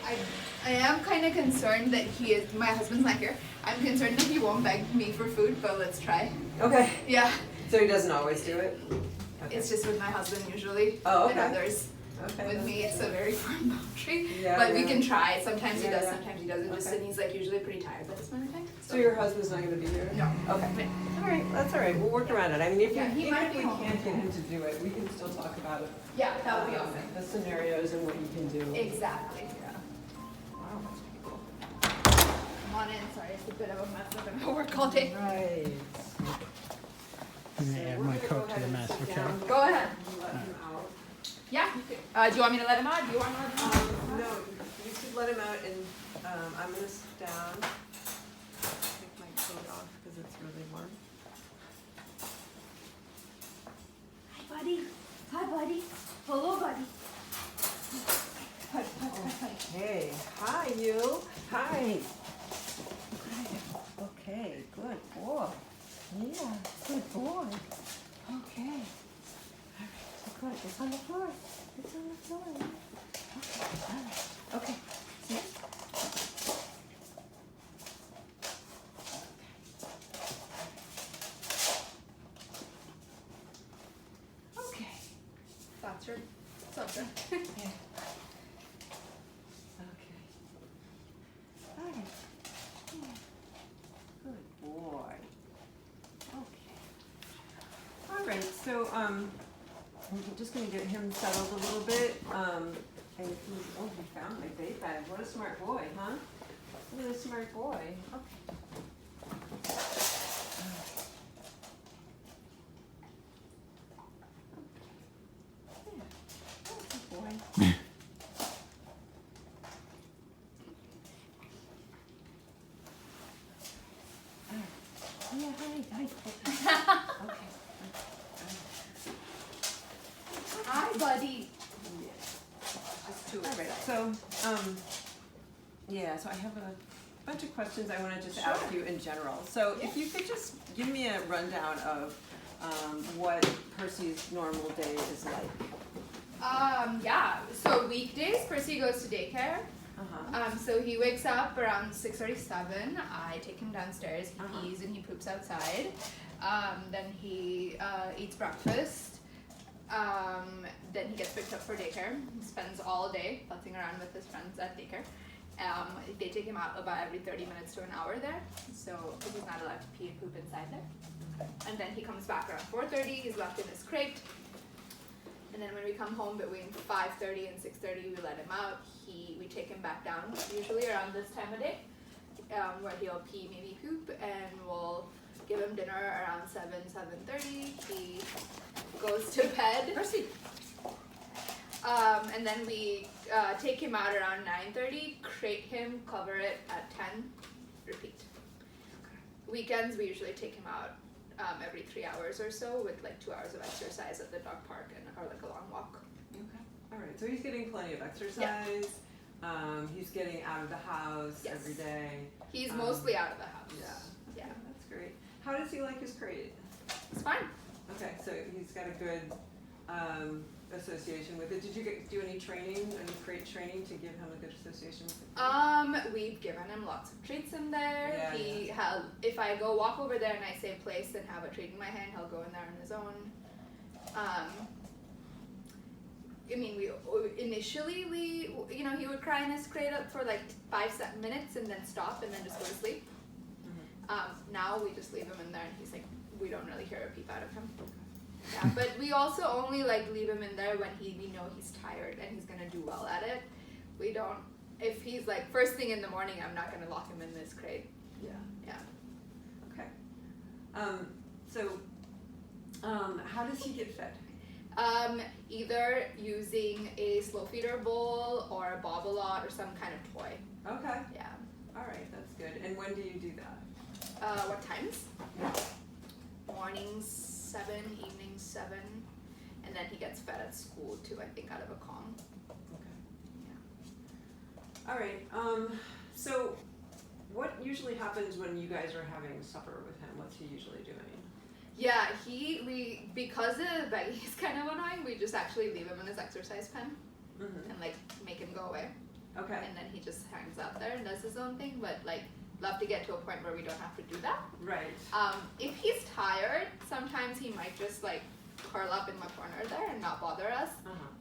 I am kind of concerned that my husband's not here. I'm concerned that he won't beg me for food, but let's try. Okay. Yeah. So he doesn't always do it? Okay. It's just with my husband usually. Oh, okay. And others. Okay. With me, it's a very firm boundary. Yeah, but yeah. we can try. Sometimes he does, Yeah. sometimes he doesn't. Just Okay. and he's like usually pretty tired by this point of time. So your husband's not going to be here? No. Okay. All right. That's all right. We'll work around it. I mean, Yeah, he even might if be we home. can't get him to do it, we can still talk about it. Yeah, that would be awesome. The scenarios and what you can do. Exactly. Yeah. Wow, that's pretty cool. Come on in. Sorry, it's a bit of a mess. I'm gonna work all day. Right. I'm gonna add my coat to the mess, okay? Go ahead. Let him out. Yeah. You could. Do you want me to let him out? Do you want to let him out? No, you should let him out, and I'm gonna sit down. Take my coat off because it's really warm. Hi, buddy. Hi, buddy. Hello, buddy. Hi, hi, hi, hi. Hey, hi you. Hi. Okay, good boy. Yeah, good boy. Okay. All right, so good. It's on the floor. It's on the floor. Okay, all right. Okay. See? Okay. That's your something. Yeah. Okay. All right. Yeah. Good boy. Okay. All right. So I'm just gonna get him settled a little bit. And he found my bait bag. What a smart boy, huh? What a smart boy. Okay. Yeah. That's a boy. Yeah, hi. Okay. Hi, buddy. Just two. All right. So, yeah. So I have a bunch of questions I want to just ask you in general. So, if you could just give me a rundown of what Percy's normal day is like. Yeah. So weekdays, Percy goes to daycare. Uh-huh. So he wakes up around 6:37. I take him downstairs. He Uh-huh. pees and he poops outside. Then he eats breakfast. Then he gets picked up for daycare. He spends all day futzing around with his friends at daycare. They take him out about every 30 minutes to an hour there. So because he's not allowed to pee and poop inside there. And then he comes back around 4:30. He's left in his crate. And then when we come home between 5:30 and 6:30, we let him out. We take him back down, usually around this time of day, where he'll pee, maybe poop, and we'll give him dinner around 7:30. He goes to bed. Percy. And then we take him out around 9:30, crate him, cover it at 10, repeat. Weekends, we usually take him out every 3 hours or so with like 2 hours of exercise at the dog park or like a long walk. Okay. All right. So he's getting plenty of exercise. He's getting out of the house Yes. every day. He's mostly out of the house. Yeah. Yeah. That's great. How does he like his crate? It's fine. Okay, so he's got a good association with it. Did you do any training, any crate training to give him a good association with it? We've given him lots of treats in there. Yeah, If I go walk over there and I say place and have a treat in my hand, he'll go in there on his own. I mean, initially he would cry in his crate up for like 5 minutes and then stop and then just go to sleep. Mm-hmm. Now we just leave him in there and he's like, we don't really hear a peep out of him. Yeah, but we also only like leave him in there when we know he's tired and he's gonna do well at it. We don't. If he's like first thing in the morning, I'm not gonna lock him in this crate. Yeah. Yeah. Okay. How does he get fed? Either using a slow feeder bowl or a bobble-lot or some kind of toy. Okay. Yeah. All right, that's good. And when do you do that? What times? Yeah. Mornings 7, evenings 7, and then he gets fed at school too. I think out of a Kong. Okay. Yeah. All right. So what usually happens when you guys are having supper with him? What's he usually doing? Yeah, because the baggie is kind of annoying, we just actually leave him in his exercise pen Mm-hmm. and like make him go away. Okay. And then he just hangs out there and does his own thing. But like, love to get to a point where we don't have to do that. Right. If he's tired, sometimes he might just like curl up in the corner there and not bother us.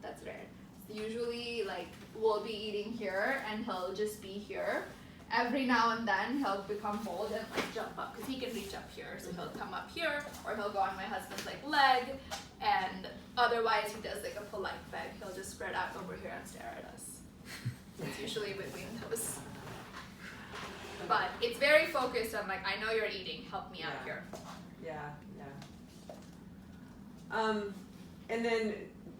That's rare. Usually, like, we'll be eating here and he'll just be here. Every now and then he'll become bold and like jump up because he can reach up here. So he'll come up here, or he'll go on my husband's like leg, and otherwise he does like a polite beg. He'll just spread out over here and stare at us. It's usually between those. But it's very focused on like, I know you're eating, help me out here. Yeah, yeah. And then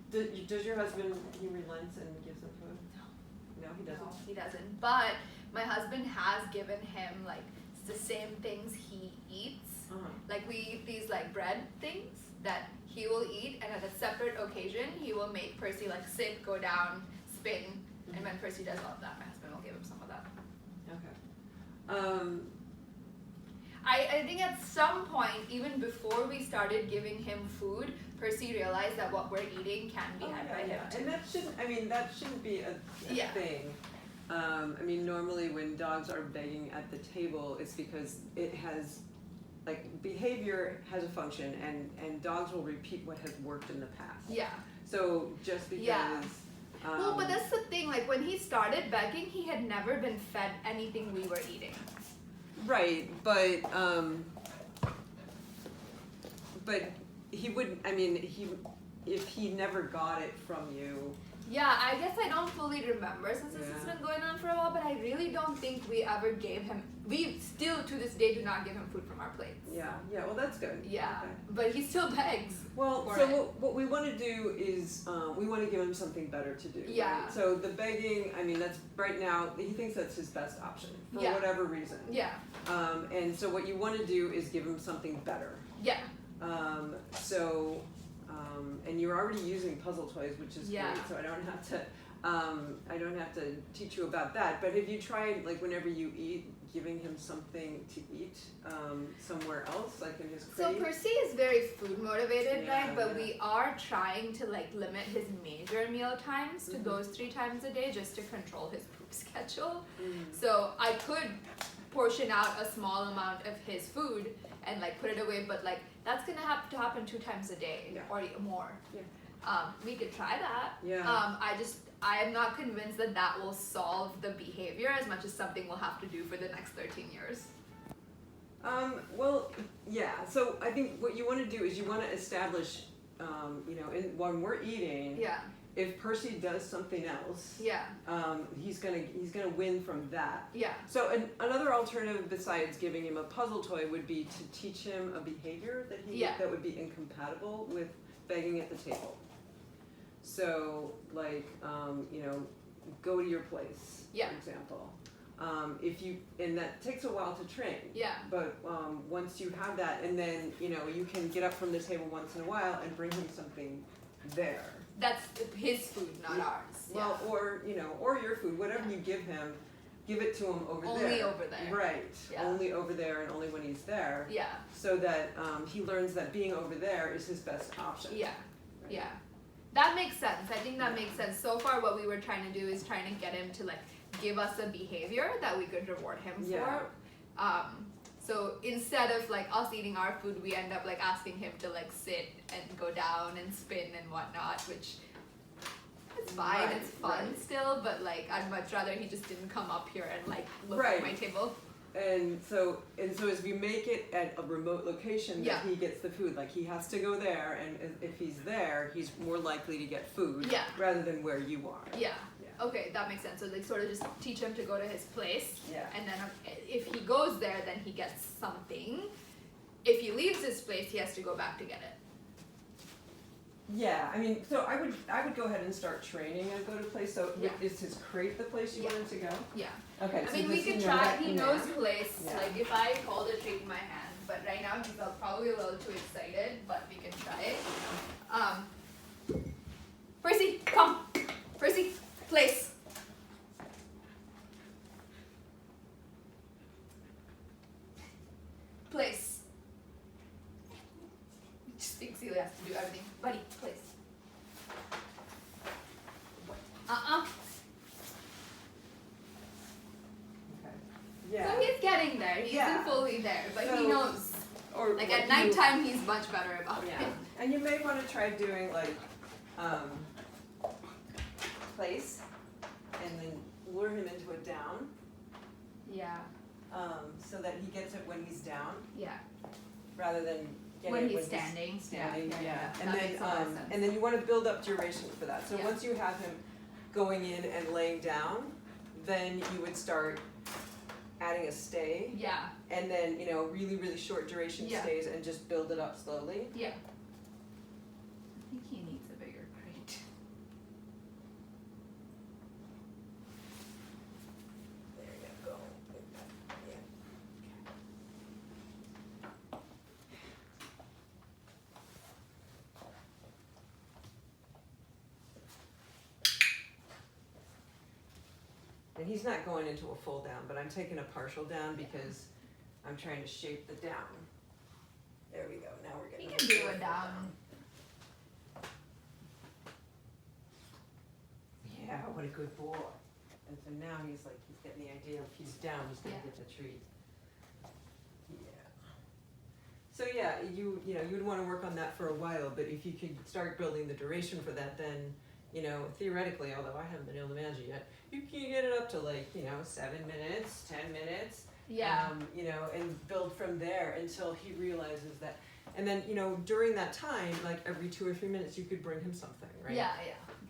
does your husband, he relents and gives them food? No, he doesn't. No, he doesn't. But my husband has given him like the same things he eats. Like we eat these like bread things that he will eat, and at a separate occasion he will make Percy like sit, go down, spin, and when Percy does all of that, my husband will give him some of that. Okay. I think at some point, even before we started giving him food, Percy realized that what we're eating can be had by him too. And that shouldn't be a thing. I mean, normally when dogs are begging at the table, it's because it has, like, behavior has a function, and dogs will repeat what has worked in the past. Yeah. So just because. Yeah. Well, but that's the thing. Like when he started begging, he had never been fed anything we were eating. Right, but he wouldn't. I mean, if he never got it from you. Yeah, I guess I don't fully remember since this has been going on for a while, but I really don't think we ever gave him. We still to this day do not give him food from our plates. Yeah. Well, that's good. Yeah, okay. But he still begs. Well, so what we want to do is we want to give him something better to do. Yeah. Right? So the begging, I mean, that's right now. He thinks that's his best option for whatever reason. Yeah. And so what you want to do is give him something better. Yeah. And you're already using puzzle toys, which is great. So I don't have to teach you about that. But have you tried, like, whenever you eat, giving him something to eat somewhere else, like in his crate? So Percy is very food motivated, right? But we are trying to like limit his major meal times to those 3 times a day, just to control his poop schedule. So I could portion out a small amount of his food and like put it away, but like that's gonna have to happen 2 times a day or more. We could try that. I am not convinced that that will solve the behavior as much as something we'll have to do for the next 13 years. Well, yeah. So I think what you want to do is you want to establish, when we're eating. If Percy does something else, he's gonna win from that. So another alternative besides giving him a puzzle toy would be to teach him a behavior that would be incompatible with begging at the table. So like go to your place, for example. And that takes a while to train. But once you have that, and then you can get up from the table once in a while and bring him something there. That's his food, not ours. Well, or your food, whatever you give him, give it to him over there. Only over there. Right. Only over there, and only when he's there. Yeah. So that he learns that being over there is his best option. Yeah. Right? Yeah. That makes sense. I think that makes sense. So far, what we were trying to do is trying to get him to like give us a behavior that we could reward him for. So instead of like us eating our food, we end up like asking him to like sit and go down and spin and whatnot, which is fine. It's fun still, but like I'd much rather he just didn't come up here and like look at my table. And so as we make it at a remote location that he gets the food, like he has to go there, and if he's there, he's more likely to get food rather than where you are. Okay, that makes sense. So like sort of just teach him to go to his place, and then if he goes there, then he gets something. If he leaves his place, he has to go back to get it. Yeah, I mean, so I would go ahead and start training and go to place. So is his crate the place you wanted to go? Yeah. Okay. I mean, we could try. He knows place. Like if I hold a treat in my hand, but right now he's probably a little too excited. But we can try it. Percy, come. Percy, place. Place. Just thinks he has to do everything. Buddy, place. getting there. He Yeah. isn't fully there, but he So- knows. Or Like what at you- nighttime, he's much better about Yeah, it. and you may want to try doing like place, and then lure him into a down, Yeah, so that he gets it when he's down, yeah. rather than getting When it he's standing. standing. Yeah. And That then makes a lot of sense. and then you want to build up duration for that. So Yeah. once you have him going in and laying down, then you would start adding a stay, Yeah, and then really really short duration Yeah. stays, and just build it up slowly. yeah. I think he needs a bigger crate. There you go. Yeah. And he's not going into a full down, but I'm taking a partial down because I'm trying to shape the down. There we go. Now we're He getting. can do it down. Yeah, what a good boy. And so now he's getting the idea if he's down, he's gonna Yeah. get the treat. Yeah. So yeah, you'd wanna work on that for a while, but if you could start building the duration for that, then, theoretically, although I haven't been able to manage it yet, you can get it up to 7 minutes, 10 minutes. Yeah, And build from there until he realizes that. And then, during that time, like every 2 or 3 minutes, you could bring him something, right? yeah,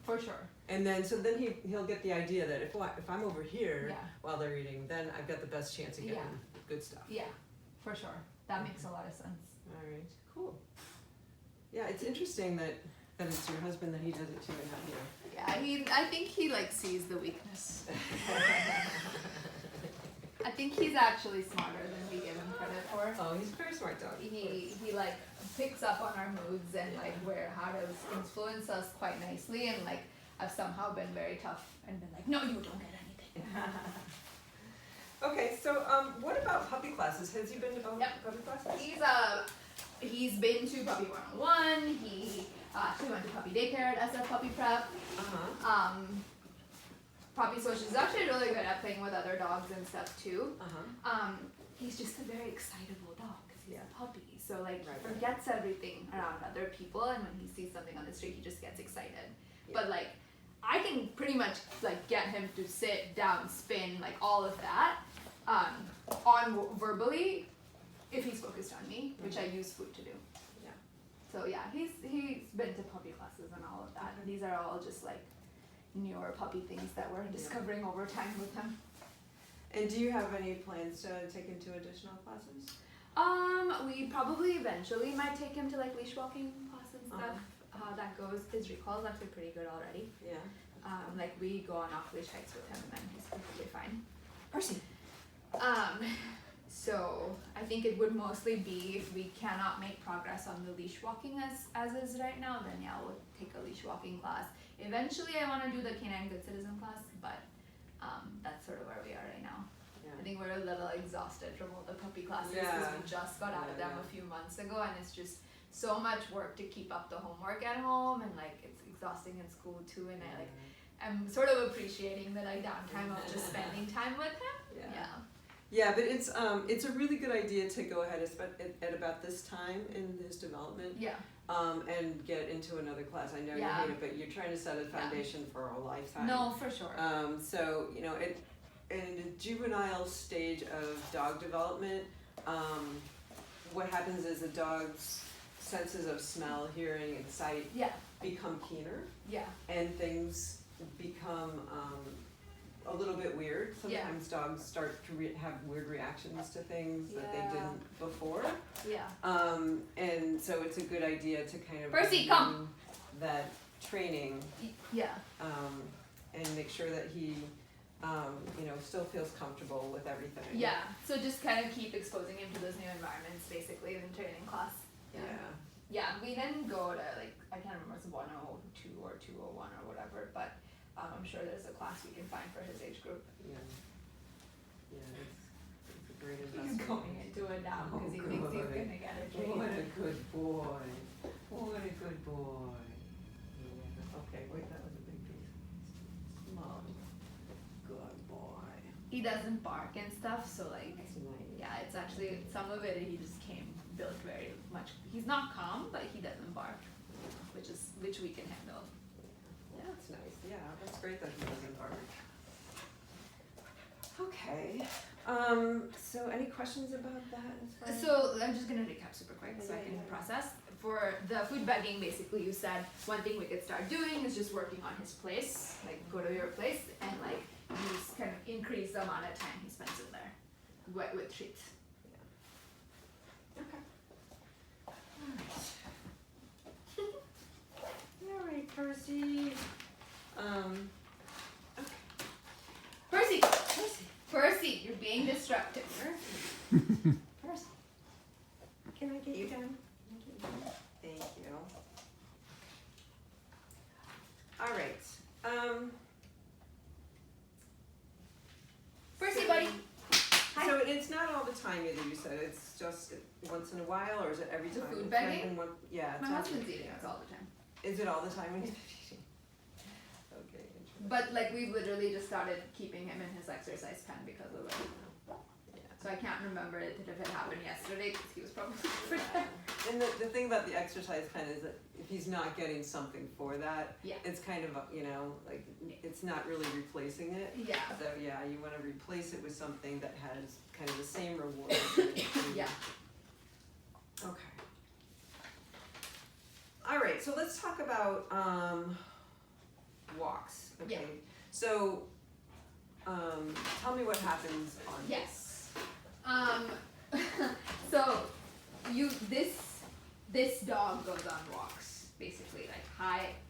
for sure. And then, so then he'll get the idea that if I'm over here Yeah. while they're eating, then I've got the best chance of getting Yeah. good stuff. Yeah, for sure. That makes a lot of sense. All right, cool. Yeah, it's interesting that it's your husband that he does it to and not you. Yeah, I think he sees the weakness. I think he's actually smarter than we give him credit for. Oh, he's a very smart dog. He picks up on our moods and how to influence us quite nicely, and I've somehow been very tough and been like, no, you don't get anything. Okay, so what about puppy classes? Has he been to puppy Yep. classes? He's been to Puppy 101. He actually went to puppy daycare at SF Puppy Prep. Uh-huh. Puppy Social is actually really good at playing with other dogs and stuff too. Uh-huh. He's just a very excitable dog because he's a puppy. So Right. he forgets everything around other people, and when he sees something on the street, he just gets excited. Yeah. But I can pretty much get him to sit down, spin, all of that, on verbally, if he's focused on me, which I use food to do. Yeah. So yeah, he's been to puppy classes and all of that. And these are all just newer puppy things that we're discovering over time with him. And do you have any plans to take him to additional classes? We probably eventually might take him to leash walking class and stuff. How that goes. His recall is actually pretty good already. Yeah. We go on off leash hikes with him and he's completely fine. Percy. So I think it would mostly be if we cannot make progress on the leash walking as is right now, then yeah, we'll take a leash walking class. Eventually I want to do the canine good citizen class, but that's sort of where we are right now. Yeah. I think we're a little exhausted from all the puppy classes Yeah. because we just got out of them Yeah. a few months ago, and it's just so much work to keep up the homework at home, and it's exhausting in school too, and I'm sort of appreciating the downtime of just spending time with him. Yeah. Yeah, but it's a really good idea to go ahead at about this time in his development, Yeah. and get into another class. I know you Yeah. hate it, but you're trying to set a foundation for a lifetime. No, for sure. So in the juvenile stage of dog development, what happens is the dog's senses of smell, hearing, and sight Yeah. become keener, Yeah. and things become a little bit weird. Yeah. Sometimes dogs start to have weird reactions to things that they Yeah. didn't before. Yeah. And so it's a good idea to kind of Percy, begin come. that training, Yeah. and make sure that he still feels comfortable with everything. Yeah. So just kind of keep exposing him to those new environments, basically, in training class. Yeah. Yeah. We then go to I can't remember if it's 102 or 201 or whatever, but I'm sure there's a class we can find for his age group. Yeah. Yeah, it's a great He's investment. going into it now because he Oh, thinks he's good. gonna get a What treat. a good boy. What a good boy. Yeah. Okay, wait, that was a big piece. Small. Good boy. He doesn't bark and stuff, so like, That's nice. yeah, it's actually, some of it he just came built very much. He's not calm, but he doesn't bark, which we can handle. Yeah, that's nice. Yeah, that's great that he doesn't bark. Okay. So any questions about that as far as? So I'm just gonna recap super quick so I Yeah, can yeah. process. For the food begging, basically you said one thing we could start doing is just working on his place, like go to your place and like use kind of increase the amount of time he spends in there with treats. Okay. All right, Percy. Okay. Percy, you're being destructive. Percy. Can I get you down? Thank you. All right. Percy, So- buddy. Hi. So it's not all the time either, you said, it's just once in a while, or is it every The time? food It's begging? like in one- Yeah. it's My not- husband's eating us all the time. Is it all the time when he's eating? Okay, interesting. But like we literally just started keeping him in his exercise pen because of it. Yeah. So I can't remember it if it happened yesterday because he was probably for that. And the thing about the exercise pen is that if he's not getting something for that, Yeah. it's kind of, like, it's not really replacing it. Yeah. So, yeah, you wanna replace it with something that has kind of the same reward. Yeah. Okay. All right, so let's talk about, walks, okay? Yeah. So, tell me what happens on. Yes. So this dog goes on walks, basically,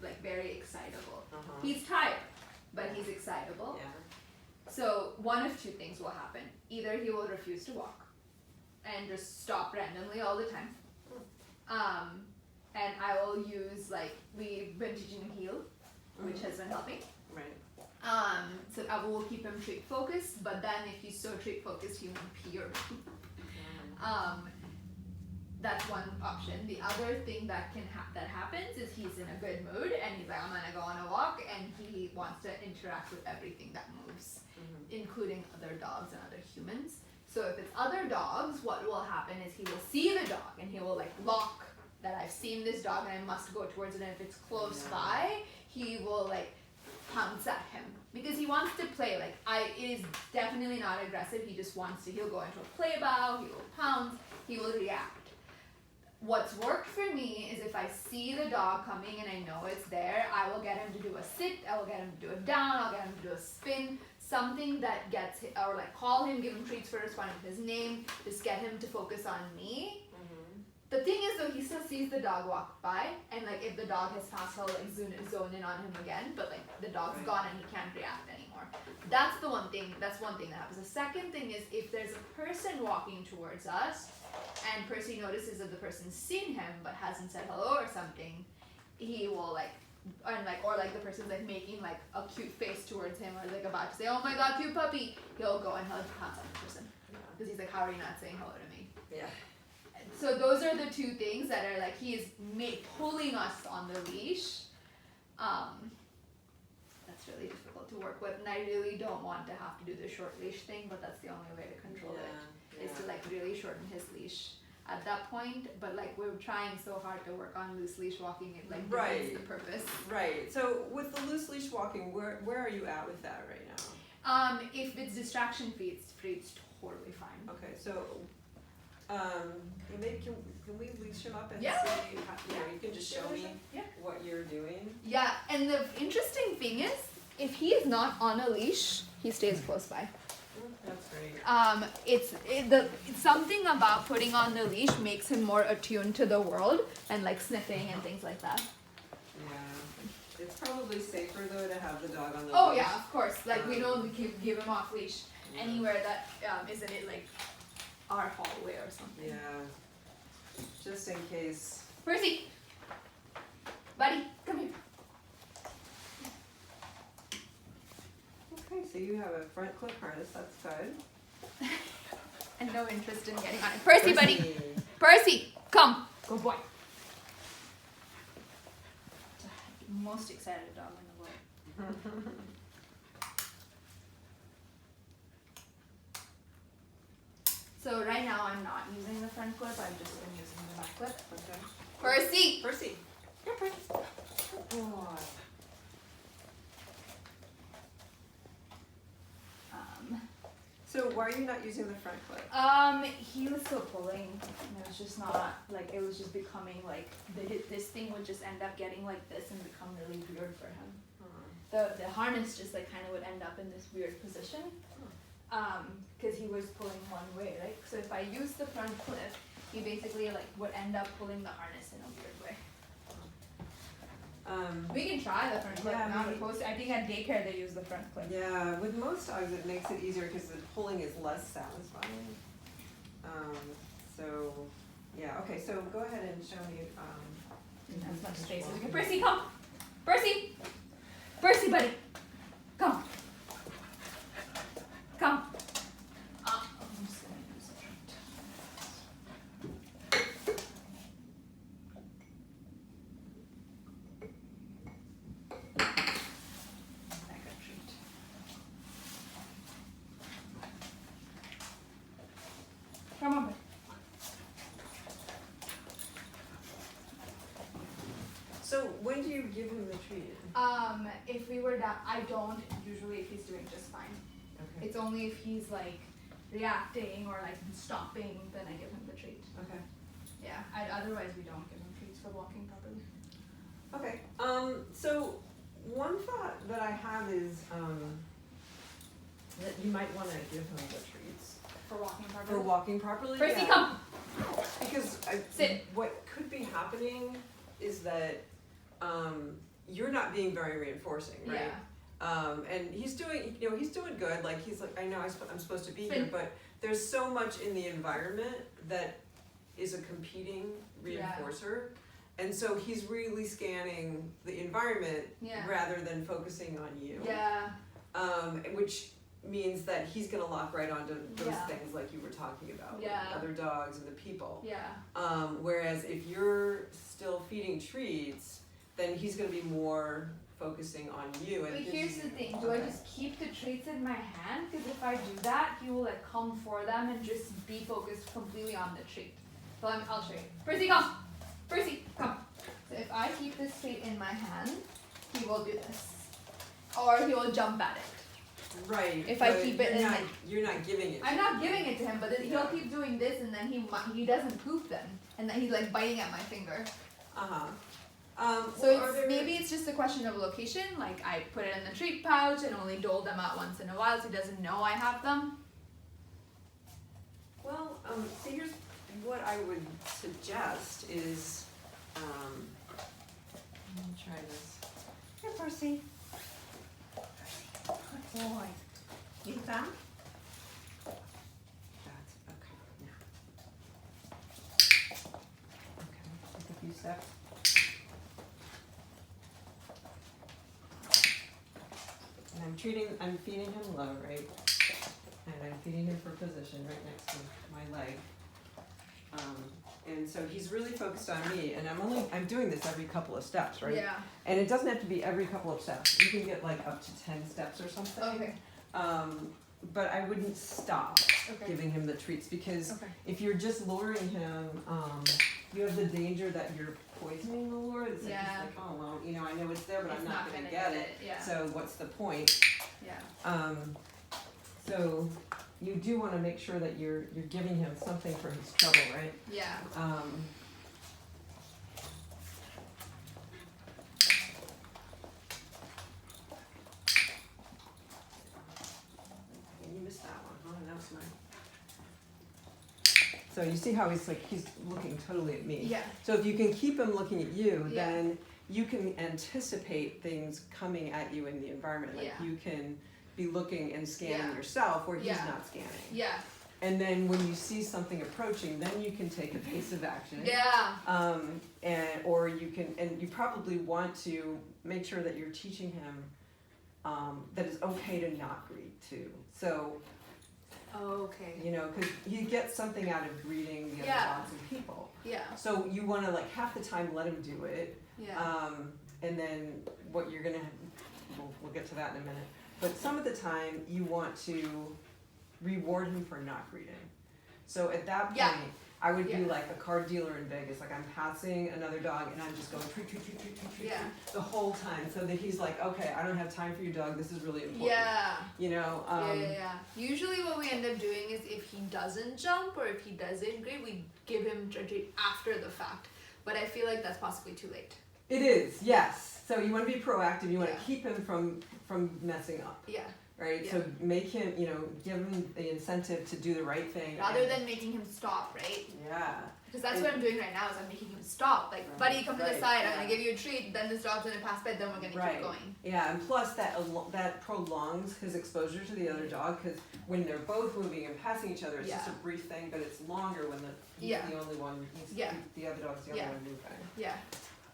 like very excitable. Uh-huh. He's tired, but he's excitable. Yeah. So one of two things will happen. Either he will refuse to walk and just stop randomly all the time. And I will use, like, we've been teaching him heel, which has been helping. Right. So I will keep him treat focused, but then if he's so treat focused, he won't pee or poop. That's one option. The other thing that that happens is he's in a good mood and he's like, I'm gonna go on a walk, and he wants to interact with everything that moves, including other dogs and other humans. So if it's other dogs, what will happen is he will see the dog and he will like lock that I've seen this dog and I must go towards it, and if it's close by, he will like pounce at him because he wants to play. Like it is definitely not aggressive. He just wants to. He'll go into a play bow. He will pounce. He will react. What's worked for me is if I see the dog coming and I know it's there, I will get him to do a sit. I will get him to do a down. I'll get him to do a spin. Something that gets him, or like call him, give him treats first, find his name, just get him to focus on me. The thing is though, he still sees the dog walk by, and like if the dog has passed, he'll like zone in on him again, but like the dog's gone and he can't react anymore. That's one thing that happens. The second thing is if there's a person walking towards us, and Percy notices that the person's seen him but hasn't said hello or something, he will like, or like the person's like making like a cute face towards him, or like about to say, oh my god, cute puppy, he'll go and he'll pounce on the person. Because he's like, how are you not saying hello to me? Yeah. So those are the two things that are like, he is pulling us on the leash. That's really difficult to work with, and I really don't want to have to do the short leash thing, but that's the only way to control it, is to like really shorten his leash at that point. But like we're trying so hard to work on loose leash walking, it like defeats the purpose. Right. So with the loose leash walking, where are you at with that right now? If it's distraction free, it's totally fine. Okay, so maybe can we leash him up and Yeah. see how, you can just show me what you're doing? Yeah, and the interesting thing is, if he is not on a leash, he stays close by. That's great. It's something about putting on the leash makes him more attuned to the world and like sniffing and things like that. Yeah. It's probably safer though to have the dog on the Oh leash. yeah, of course. Like we don't give him off leash anywhere that isn't it like our hallway or something. Yeah. Just in case. Percy, buddy, come here. Okay, so you have a front clip harness, that's good. And no interest in getting on it. Percy, buddy. Percy, come. Good boy. Most excited dog in the world. So right now I'm not using the front clip, I've just been using the back clip. Okay. Percy! Percy. Here, Percy. Good boy. So why are you not using the front clip? He was still pulling, and it was just not, like, it was just becoming, like, this thing would just end up getting like this and become really weird for him. The harness just, like, kind of would end up in this weird position, because he was pulling one way, right? So if I use the front clip, he basically, like, would end up pulling the harness in a weird way. We can try the front clip. Yeah, Not maybe. opposed to, I think at daycare they use the front clip. Yeah, with most dogs it makes it easier because the pulling is less satisfying. So, yeah, okay, so go ahead and show me. As much space as you can. Percy, come! Percy! Percy, buddy! Come! Come! I'm just gonna use it. Like a treat. Come on, buddy. So when do you give him the treat? If we were that, I don't usually if he's doing just fine. Okay. It's only if he's like reacting or like stopping, then I give him the treat. Okay. Yeah, otherwise we don't give him treats for walking properly. Okay. So one thought that I have is that you might want to give him the treats For walking properly. for walking properly. Percy, yeah. come! Because Sit. what could be happening is that you're not being very reinforcing, right? Yeah. And he's doing good. Like he's like, I know I'm supposed to be here, Sit. but there's so much in the environment that is a competing reinforcer. And so he's really scanning the environment rather than focusing on you. Yeah. Which means that he's gonna lock right onto those Yeah. things like you were talking about, Yeah. with other dogs and the people. Yeah. Whereas if you're still feeding treats, then he's gonna be more focusing on you. And But gives here's you- the thing, do I just keep the treats in my hand? Because if I do that, he will like come for them and just be focused completely on the treat. So I'll show you. Percy, come! Percy, come! So if I keep this treat in my hand, he will do this. Or he will jump at it. Right. If I but keep it you're in not, my- you're not giving it. I'm not giving it to him, but then he'll Yeah. keep doing this and then he doesn't poop then. And then he's like biting at my finger. So maybe it's just a question of location, like I put it in the treat pouch and only dole them out once in a while so he doesn't know I have them. Well, see, here's what I would suggest is, let me try this. Here, Percy. Good boy. You found? That's okay. Now. Okay, take a few steps. And I'm feeding him low, right? And I'm feeding him for position right next to my leg. And so he's really focused on me, and I'm doing this every couple of steps, right? Yeah. And it doesn't have to be every couple of steps. You can get like up to 10 steps or something. Okay. But I wouldn't stop giving him the treats because if you're just luring him, you have the danger that you're poisoning the lure. It's like, he's like, oh well, I know it's there, but It's I'm not gonna gonna get get it. yeah. So what's the point? Yeah. So you do want to make sure that you're giving him something for his trouble, right? Yeah. You missed that one, huh? That was mine. So you see how he's looking totally at me. Yeah. So if you can keep him looking at you, Yeah. then you can anticipate things coming at you in the environment. Like you can be looking and scanning yourself where he's not scanning. Yeah. And then when you see something approaching, then you can take evasive action. Yeah. Or you can, and you probably want to make sure that you're teaching him that it's okay to not greet too. So, Okay. because he gets something out of greeting the other dogs and people. Yeah. So you want to half the time let him do it. Yeah. And then what you're gonna, we'll get to that in a minute. But some of the time you want to reward him for not greeting. So at that point, Yeah. I would be Yeah. like a car dealer in Vegas, like I'm passing another dog and I'm just going treat, treat, treat, treat, treat, treat, Yeah. the whole time, so that he's like, okay, I don't have time for your dog, this is really important. Yeah. You know, Yeah. Usually what we end up doing is if he doesn't jump or if he doesn't grade, we give him a treat after the fact. But I feel like that's possibly too late. It is, yes. So you want to be proactive, you want Yeah. to keep him from messing up, Yeah. right? Yeah. So make him, you know, give him the incentive to do the right thing. Rather and- than making him stop, right? Yeah. Because that's what I'm doing right now is I'm making him stop. Like, Right. buddy, come to the Right. side. I'm Yeah. gonna give you a treat. Then this dog's gonna pass by. Then we're gonna Right. keep going. Yeah, and plus that prolongs his exposure to the other dog, because when they're both moving and passing each other, it's just a Yeah. brief thing, but it's longer when he's Yeah. the only one, Yeah. the other dog's the only Yeah. one moving. Yeah.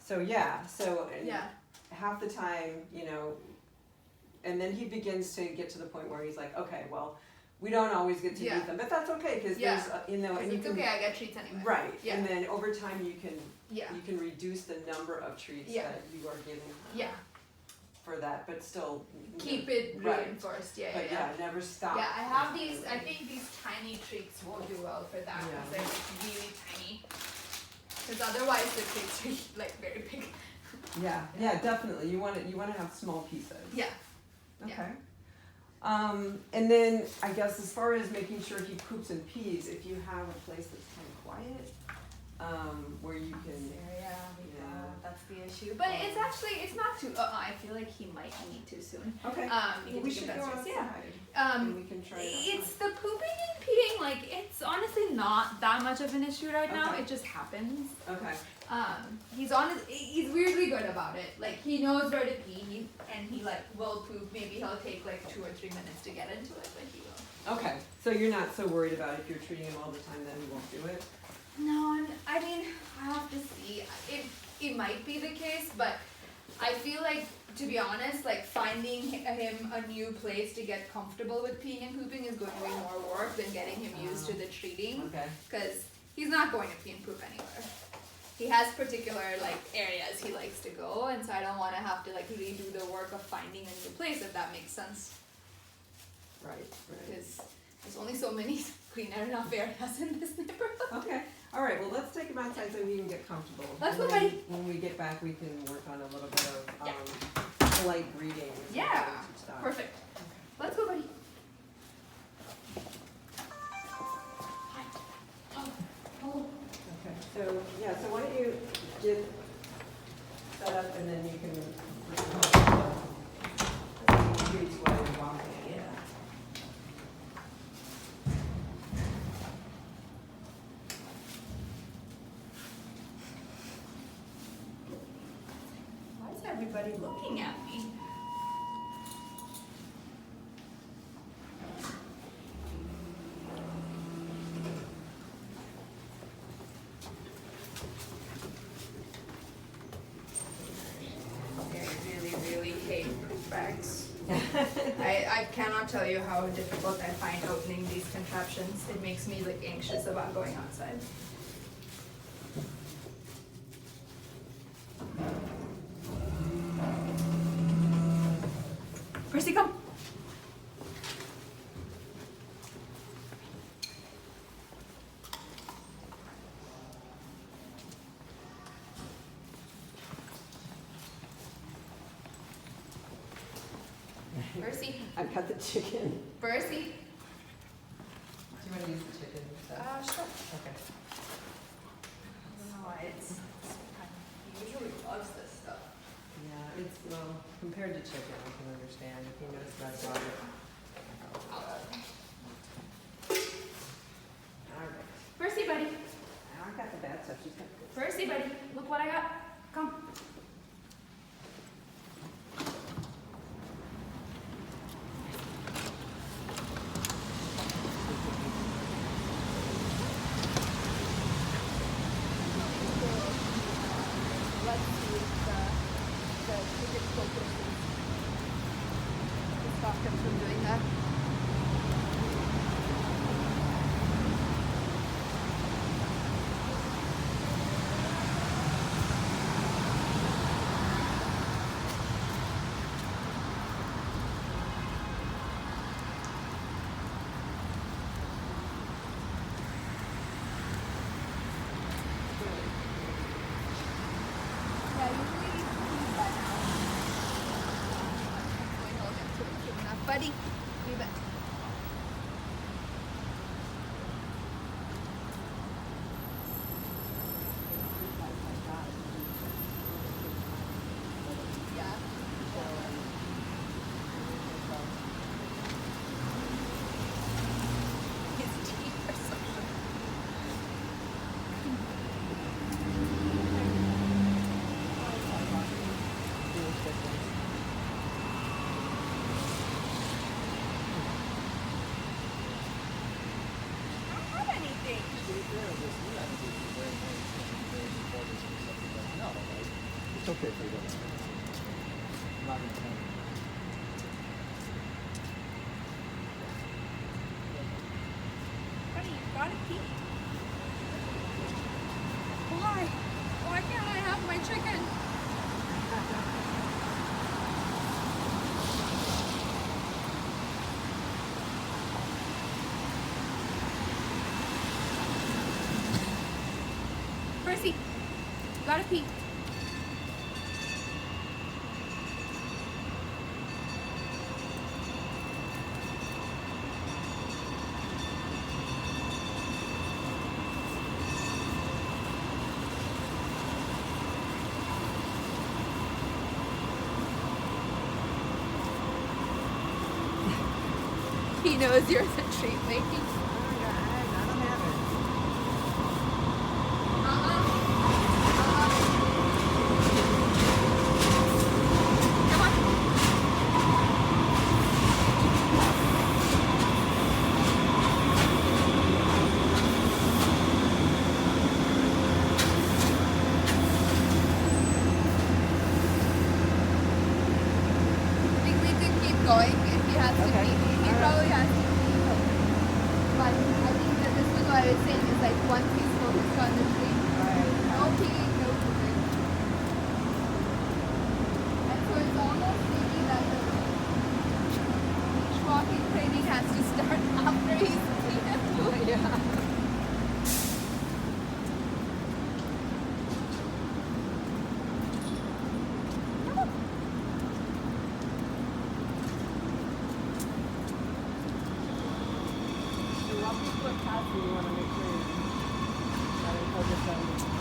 So yeah, so and Yeah. half the time, you know, and then he begins to get to the point where he's like, okay, well, we don't always get to Yeah. meet them, but that's okay, because Yeah. there's, you know, and you It's can, okay. I get treats anyway. right, Yeah. and then over time you can Yeah. reduce the number of treats Yeah. that you are giving him Yeah. for that, but still Keep it Right. reinforced. Yeah. But Yeah. yeah, never stop. Yeah, I have these. I think these tiny treats will do well for that Yeah. because they're like really tiny. Because otherwise the treats are like very big. Yeah, yeah, definitely. You want to have small pieces. Yeah. Okay. And then I guess as far as making sure he poops and pees, if you have a place that's kind of quiet, where you can. Yeah, Yeah. that's the issue. But it's actually not too. I feel like he might need too soon. Okay. You Well, can we take should him go downstairs. outside. Yeah. And we can try it It's the pooping and peeing. Like it's honestly not that much of an issue right now. Okay. It just happens. Okay. He's weirdly good about it. Like he knows where to pee, and he like will poop. Maybe he'll take like 2 or 3 minutes to get into it, but he will. Okay. So you're not so worried about if you're treating him all the time that he won't do it? No, I mean I have to see. It might be the case, but I feel like, to be honest, like finding him a new place to get comfortable with peeing and pooping is going to be more work than getting him used to the treating. Okay. Because he's not going to pee and poop anywhere. He has particular like areas he likes to go, and so I don't want to have to like redo the work of finding a new place, if that makes sense. Right. Right. Because there's only so many clean enough areas in this neighborhood. Okay. All right. Well, let's take him outside so he can get comfortable. Let's And go, then buddy. When we get back, we can work on a little bit of Yeah. polite greetings. and Yeah. stuff. Perfect. Let's go, buddy. Okay, so, yeah, so why don't you get set up and then you can treats while you're walking. Why is everybody looking at me? I really hate poop bags. I cannot tell you how difficult I find opening these contraptions. It makes me like anxious about going outside. Percy, come. Percy. I've got the chicken. Percy. Do you want to use the chicken? Sure. Okay. I don't know why it's he usually loves this stuff. Yeah, it's, well, compared to chicken, I can understand if he knows about it. All right. Percy, buddy. Now I got the bad stuff. She's got the good stuff. Percy, buddy. Look what I got. Come. Let's see if the ticket focus is stop him from doing that. Buddy, leave it. Yeah. His teeth are so sharp. I don't have anything. It's okay if you don't. I'm not gonna tell you. Buddy, you gotta pee. Why? Why can't I have my chicken? Percy, you gotta pee. He knows you're the treat making. I don't have it. Come on. I think we could keep going if he has to Okay. pee. He All right. probably has to pee. But I think that this is what I was saying is like once he's focused on the tree, no peeing, no moving. And so it's almost maybe that the beach walking training has to start after he's clean and moving. Yeah. So while people are passing, you want to make sure that they focus on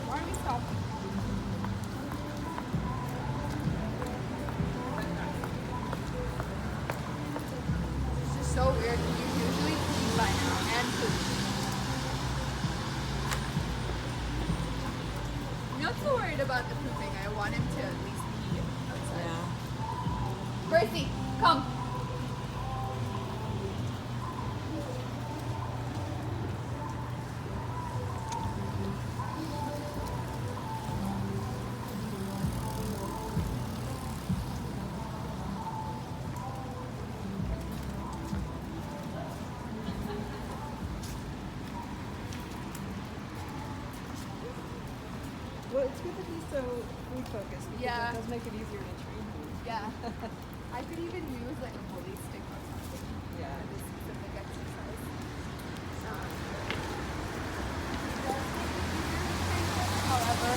Why are we stopping? This is so weird. You usually pee by now and poop. I'm not so worried about the pooping. I want him to at least pee outside. Yeah. Percy, come. Well, it's good that he's so food focused because Yeah. it does make it easier to train him. Yeah. I could even use like a bully stick or something. Yeah. For this specific exercise. However,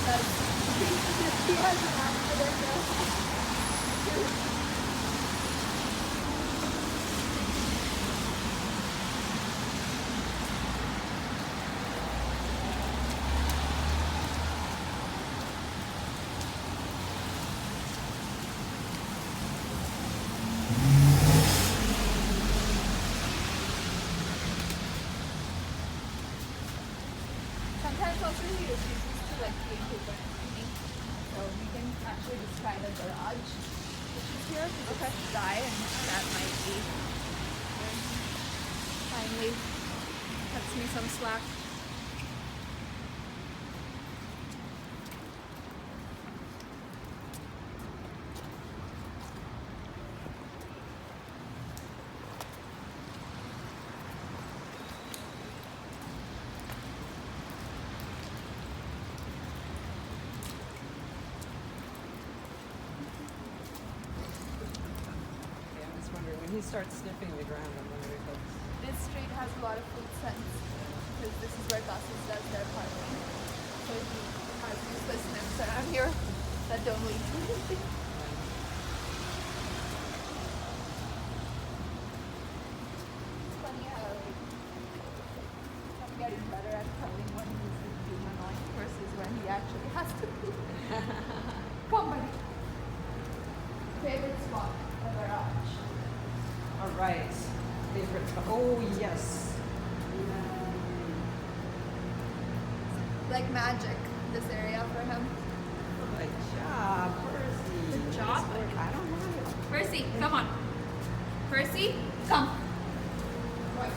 that's He has an accident now. Sometimes also he refuses to like clean his own cleaning. So we can actually just try the garage, which is here, because it's dry and that might be finally cuts me some slack. Okay, I'm just wondering, when he starts sniffing the ground, I'm wondering if that's... This street has a lot of food scents because this is where buses does their parking. So he has useless sniffs around here that don't lead to anything. It's funny how I'm getting better at telling when he's being annoying versus when he actually has to be. Come, buddy. Favorite spot, the garage. All right. Favorite spot. Oh, yes. Like magic, this area for him. Good job, Percy. Good job. Nice work. I don't know. Percy, come on. Percy, come. Right.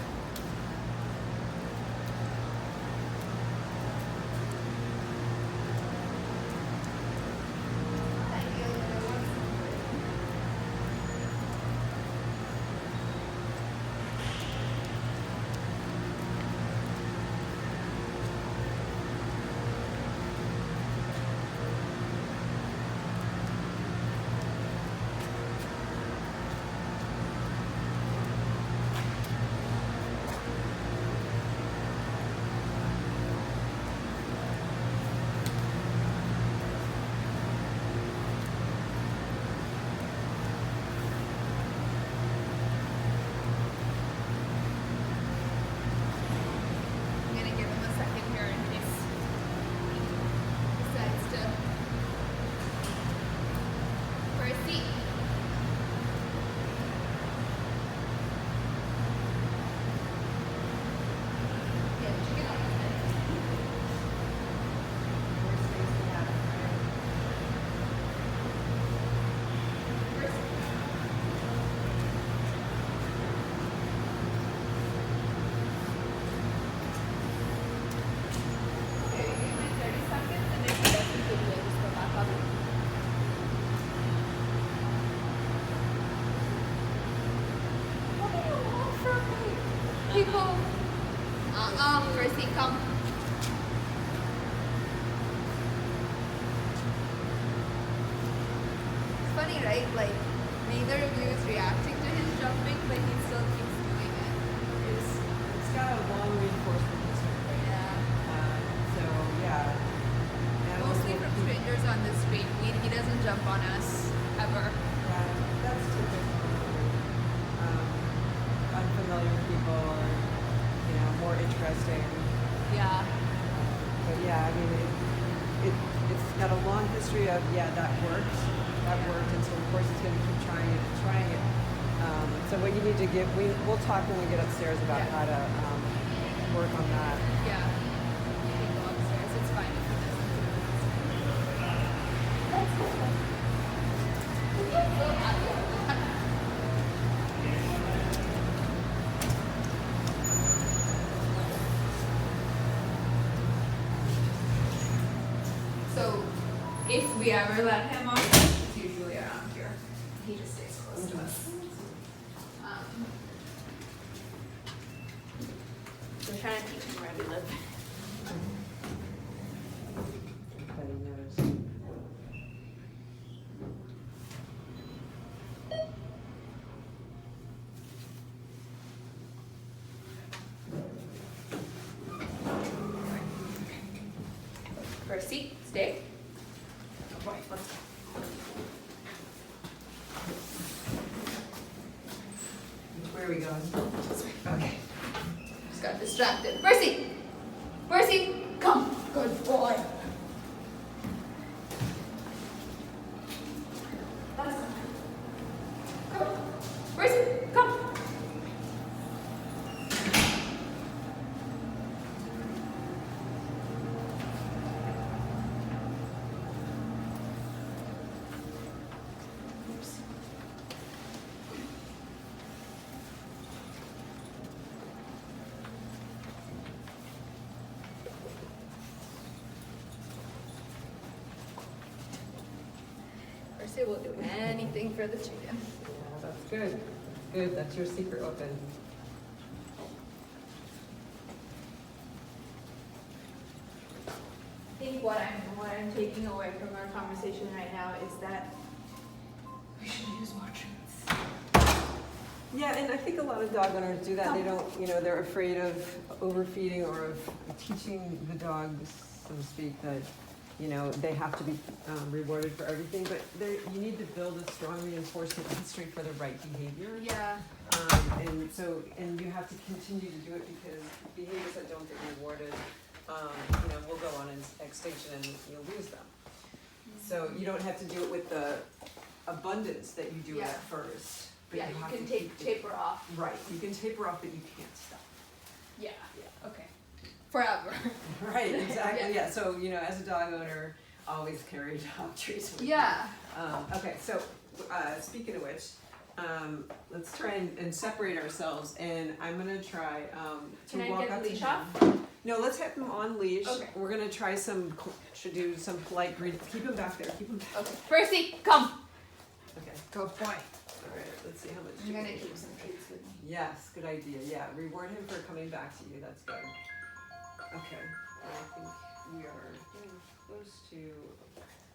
I'm gonna give him a second here in case he decides to. Percy. Yeah, chicken on his head. Percy. Okay, give me 30 seconds and if he doesn't do it, just go back up. What do you want from me? People. Percy, come. It's funny, right? Like, neither of you is reacting to his jumping, but he still keeps doing it. It's got a long reinforcement history, right? Yeah. So, yeah. Animals Mostly will from keep- strangers on the street. He doesn't jump on us, ever. Yeah, that's typical. Unfamiliar people are, more interesting. Yeah. But yeah, I mean, it's got a long history of, that worked. That worked, and so of course it's going to keep trying it. So what you need to we'll talk when we get upstairs about Yeah. how to work on that. Yeah. You can go upstairs. It's fine if he doesn't do it. That's cool. I'm so happy. So, if we ever let him off, it's usually around here. He just stays close to us. We're trying to teach him where we live. But he knows. Percy, stay. Where are we going? Okay. Just got distracted. Percy! Percy! Come! Good boy! Come! Percy! Come! Percy will do anything for the chicken. Yeah, that's good. Good, that's your secret weapon. I think what I'm taking away from our conversation right now is that we should use more treats. Yeah, and I think a lot of dog owners do that. They don't, they're afraid of overfeeding or of teaching the dogs, so to speak, that, they have to be rewarded for everything. But you need to build a strong reinforcement history for the right behavior. Yeah. And you have to continue to do it because behaviors that don't get rewarded, will go on extinction and you'll lose them. So you don't have to do it with the abundance that you do it at first. But Yeah, you have can to keep it- taper off. Right, you can taper off, but you can't stop. Yeah. Okay. Forever. Right, exactly. Yeah. So as a dog owner, always carry dog treats with you. Yeah. Okay, so speaking of which, let's try and separate ourselves, and I'm gonna try to Can I walk get up the to leash him. off? No, let's have him on leash. Okay. We're gonna try should do some polite greeting. Keep him back there. Keep him back. Okay. Percy, come. Okay. Go boy. All right. Let's see how much. I'm gonna keep some treats with me. Yes, good idea. Yeah, reward him for coming back to you. That's good. Okay. I think we are close to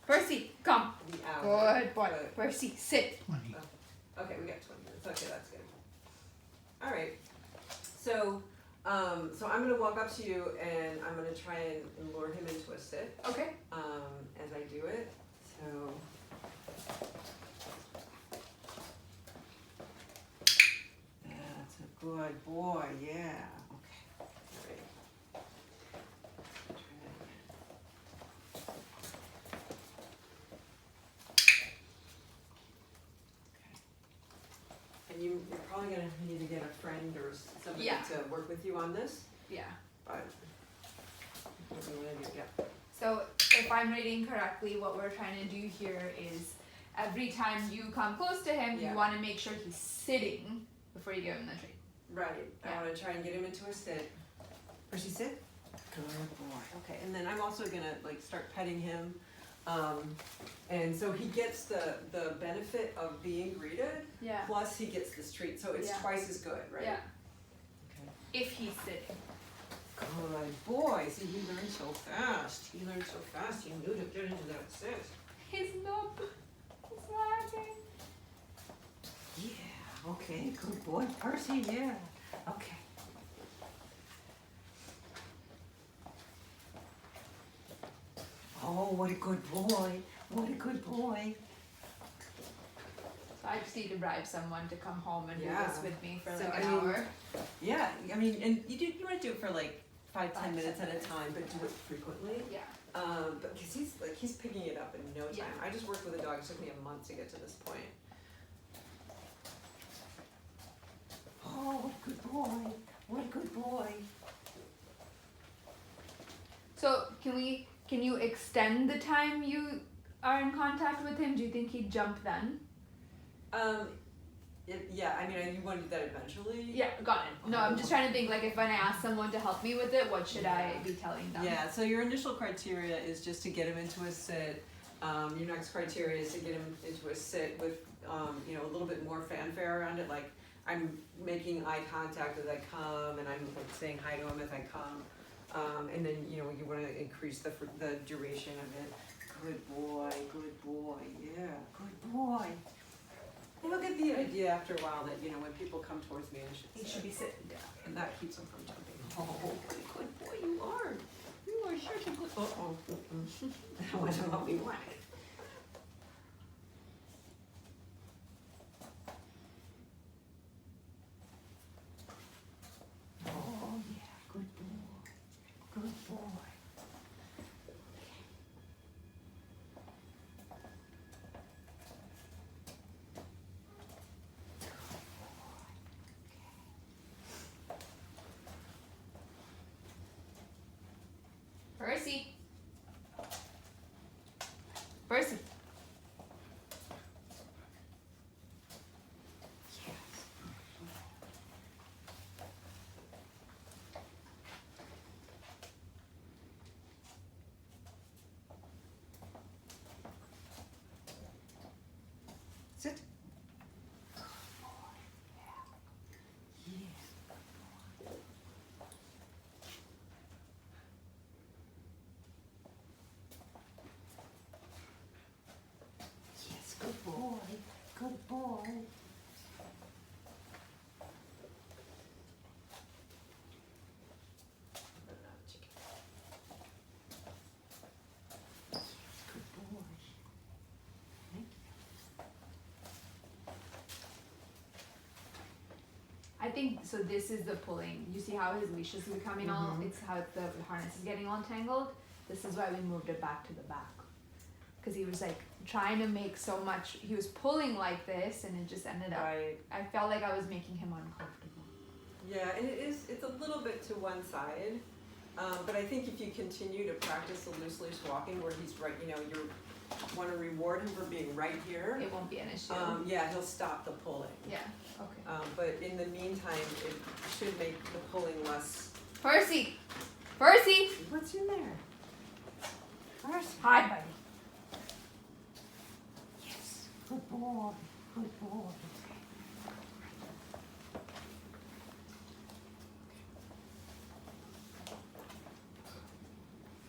Percy, come. the hour. Good boy. but- Percy, sit. 20. Okay, we got 20 minutes. Okay, that's good. All right. So, so I'm gonna walk up to you and I'm gonna try and lure him into a sit. Okay. As I do it. So. That's a good boy. Yeah. Okay. All right. Try that again. And you're probably gonna need to get a friend or somebody Yeah. to work with you on this, Yeah. but what do you wanna do? Yeah. So if I'm reading correctly, what we're trying to do here is every time you come close to him, Yeah. you want to make sure he's sitting before you give him the treat. Right. I Yeah. wanna try and get him into a sit. Percy, sit. Good boy. Okay, and then I'm also gonna start petting him. And so he gets the benefit of being greeted, Yeah. plus he gets this treat, so it's Yeah. twice as good, right? Yeah. Okay. If he's sitting. Good boy. See, he learned so fast. He learned so fast. He knew to get into that sit. He's not. He's laughing. Yeah. Okay. Good boy, Percy. Yeah. Okay. Oh, what a good boy. What a good boy. So I just need to bribe someone to come home and Yeah. do this with me for So, an I mean, hour. Yeah, I mean, and you want to do it for 5-10 5, minutes 10 at a minutes. time, but do it frequently. Yeah. But because he's picking it up in no time. Yeah. I just worked with a dog. It took me a month to get to this point. Oh, what a good boy! What a good boy! So can you extend the time you are in contact with him? Do you think he'd jump then? Yeah. I mean, you want to do that eventually. Yeah, got it. No, I'm just trying to think if when I ask someone to help me with it, what should I be telling them? Yeah, so your initial criteria is just to get him into a sit. Your next criteria is to get him into a sit with, a little bit more fanfare around it. Like I'm making eye contact as I come, and I'm saying hi to him as I come. And then you want to increase the duration of it. Good boy, yeah, good boy. And you'll get the idea after a while that when people come towards me, He should be sitting. yeah, and that keeps them from jumping. Oh, what a good boy you are. You are such a good. That wasn't what we wanted. Percy. Percy. Sit. Yes, good boy. Good boy. Good boy. Thank you. I think so. This is the pulling. You see how his leash is becoming all. It's how the harness is getting all tangled. This is why we moved it back to the back, because he was like trying to make so much. He was pulling like this, and it just ended up. Right. I felt like I was making him uncomfortable. Yeah, and it's a little bit to one side, but I think if you continue to practice the loose walking where he's right, you know, you want to reward him for being right here. It won't be an issue. Yeah, he'll stop the pulling. Yeah. Okay. But in the meantime, it should make the pulling less. Percy. Percy. What's in there? Percy. Hi, buddy. Yes. Good boy. Good boy.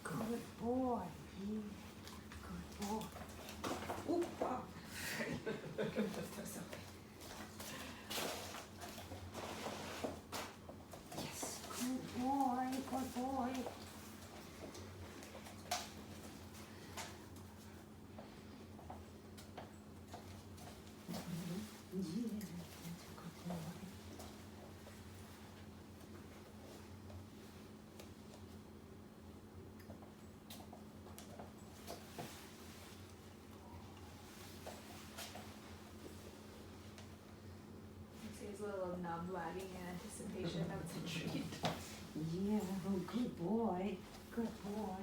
Good boy. Good boy. Ooh, wow. Yes. Good boy. Good boy. Yeah, that's a good boy. See his little nub wagging in anticipation of the treat. Yeah, oh, good boy. Good boy.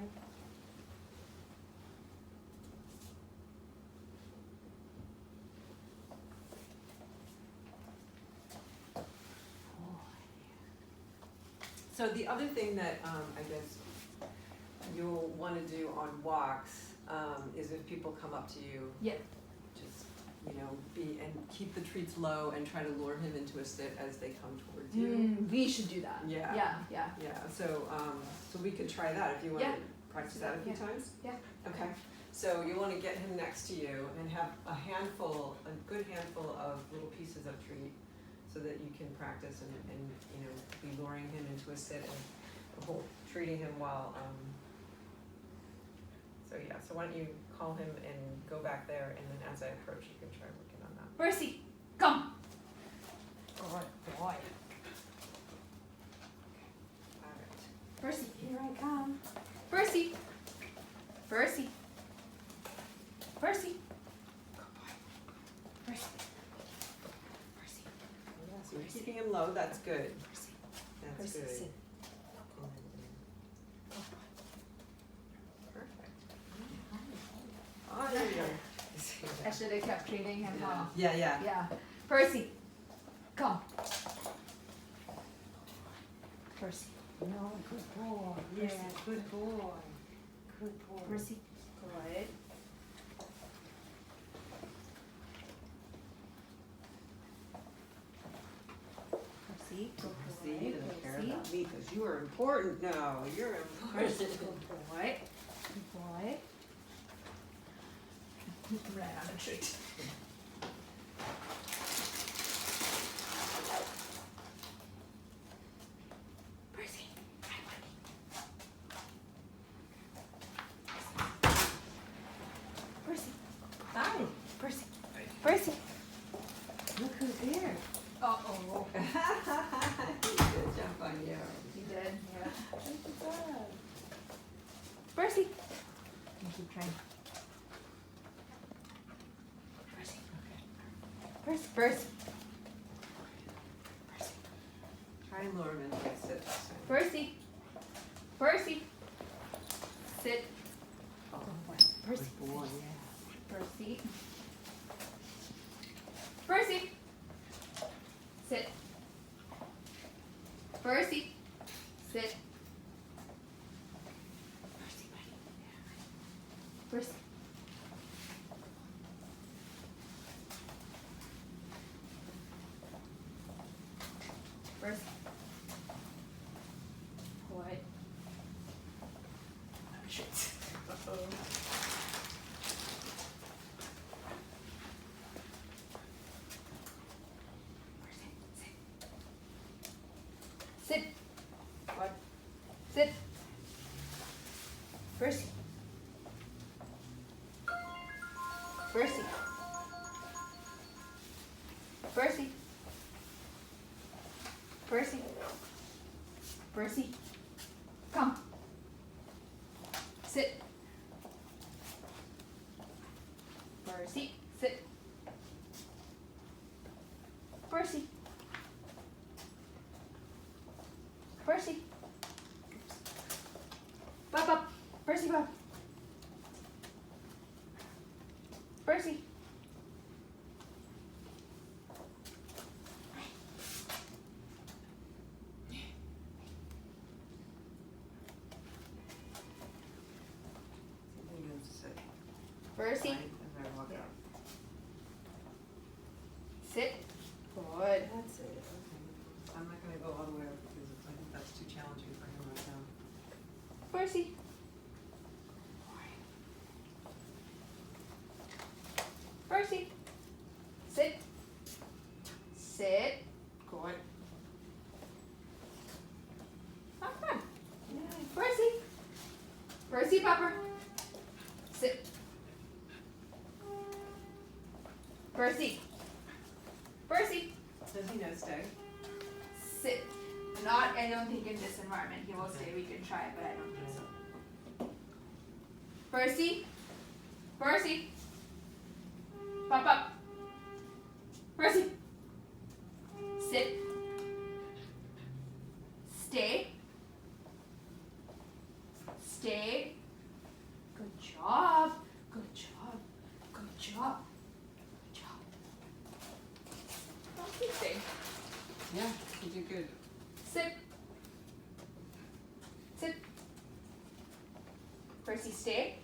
So the other thing that I guess you'll want to do on walks is if people come up to you, Yeah. just and keep the treats low and try to lure him into a sit as they come towards you. We should do that. Yeah. Yeah. Yeah. So we could try that if you want Yeah. to practice that a few times. Yeah. Okay. So you want to get him next to you and have a good handful of little pieces of treat, so that you can practice and be luring him into a sit and treating him while. So why don't you call him and go back there, and then as I approach, you can try working on that. Percy, come. Good boy. All right. Percy, Here I come. Percy, Percy, Percy. Good boy. Percy, Percy, Yeah, so you're keeping him low. That's good. Percy. That's Percy, good. sit. Perfect. Oh, there you go. I should have kept treating him, huh? Yeah. Yeah. Percy, come. Percy. No, good boy. Yeah, good boy. Good boy. Percy. Good. Percy. Good See, boy. he doesn't care Percy. about me because you are important now. You're important. Percy. Good boy. Good boy. Right on a treat. Percy. Hi, buddy. Percy. Hi. Percy. Percy. Look who's here. Uh-oh. He did jump on you. He did, yeah. Look at that. Percy. You keep trying. Percy. Percy. Percy. Percy. Try and lure him into a sit this time. Percy. Percy. Sit. Oh, Percy. good boy, yeah. Percy. Percy. Sit. Percy. Sit. Percy, buddy. Percy. Percy. What? Oh, shit. Uh-oh. Sit. What? Sit. Percy. Percy. Percy. Percy. Percy. Come. Sit. Percy. Sit. Percy. Percy. Bop, bop. Percy, bop. Percy. Percy. Right, as I walk Yeah. up. Sit. Good. That's it, okay. I'm not gonna go all the way up because I think that's too challenging for him right now. Percy. Percy. Sit. Sit. Good. Not bad. Percy. Percy Popper. Sit. Percy. Percy. Does he know stay? Sit. Not, I don't think in this environment he will stay. We can try, but I don't think so. Percy. Percy. Pop up. Percy. Sit. Stay. Stay. Good job. Good job. Good job. Good job. Don't keep staying. Yeah, you did good. Sit. Sit. Percy, stay.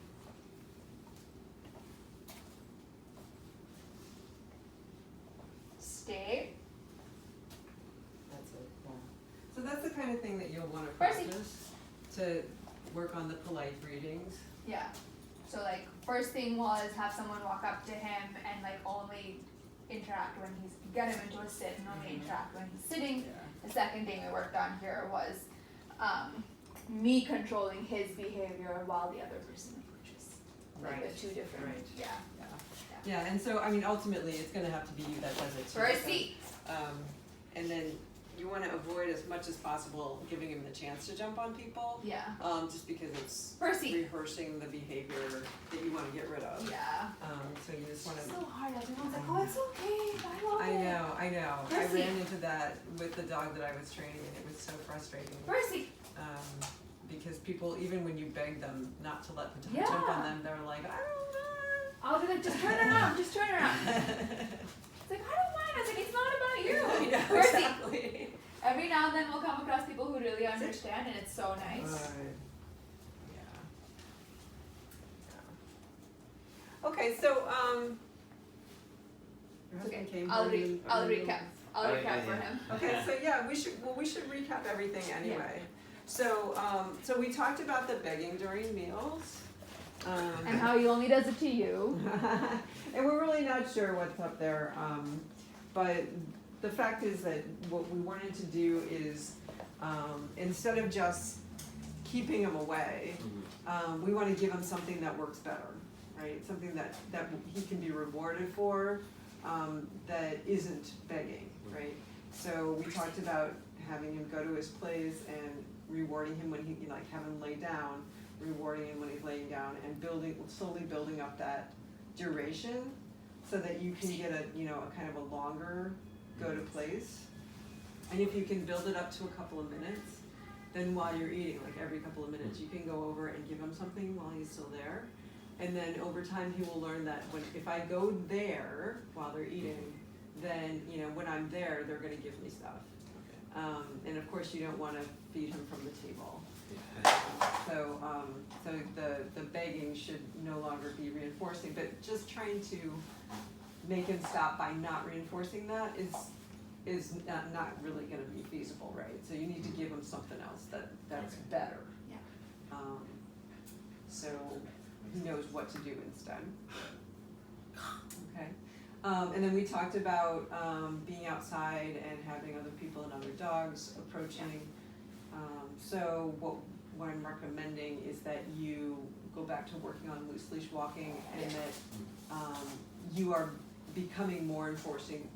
Stay. That's it, yeah. So that's the kind of thing that you'll wanna Percy. practice, to work on the polite readings. Yeah. So like first thing was have someone walk up to him and like only interact when he's get him into a sit and only interact when he's sitting. Yeah. The second thing we worked on here was me controlling his behavior while the other person approaches. Like Right. the two different. Right. Yeah. Yeah, and so, I mean, ultimately, it's gonna have to be you that does it too. Percy. And then you wanna avoid as much as possible giving him the chance to jump on people, Yeah. just because it's Percy. rehearsing the behavior that you wanna get rid of. Yeah. So you just wanna. It's so hard. Everyone's like, oh, it's okay. I love it. I know. I Percy. ran into that with the dog that I was training, and it was so frustrating. Percy. Because people, even when you beg them not to let the dog Yeah. jump on them, they're like, I don't know. I'll be like, just turn around. Just turn around. It's like, I don't mind. I was like, it's not about you. I know, Percy. exactly. Every now and then we'll come across people who really understand, and it's so nice. Right. Yeah. Okay, so your It's husband okay. came I'll home and- I'll recap. I'll Oh, recap yeah, for yeah. him. Okay, so yeah, we should recap everything anyway. So so we talked about the begging during meals. And how he only does it to you. And we're really not sure what's up there, but the fact is that what we wanted to do is, instead of just keeping him away, we wanna give him something that works better, right? Something that he can be rewarded for, that isn't begging, right? So we talked about having him go to his plays and rewarding him when he, like, have him lay down, rewarding him when he's laying down, and slowly building up that duration so that you can get a kind of a longer go to place. And if you can build it up to a couple of minutes, then while you're eating, like every couple of minutes, you can go over and give him something while he's still there. And then over time, he will learn that if I go there while they're eating, then, when I'm there, they're gonna give me stuff. And of course, you don't wanna feed him from the table. So the begging should no longer be reinforcing, but just trying to make him stop by not reinforcing that is not really gonna be feasible, right? So you need to give him something else that's better. Yeah. So he knows what to do instead. Okay. And then we talked about being outside and having other people and other dogs approaching. So what I'm recommending is that you go back to working on loose leash walking, and that you are becoming more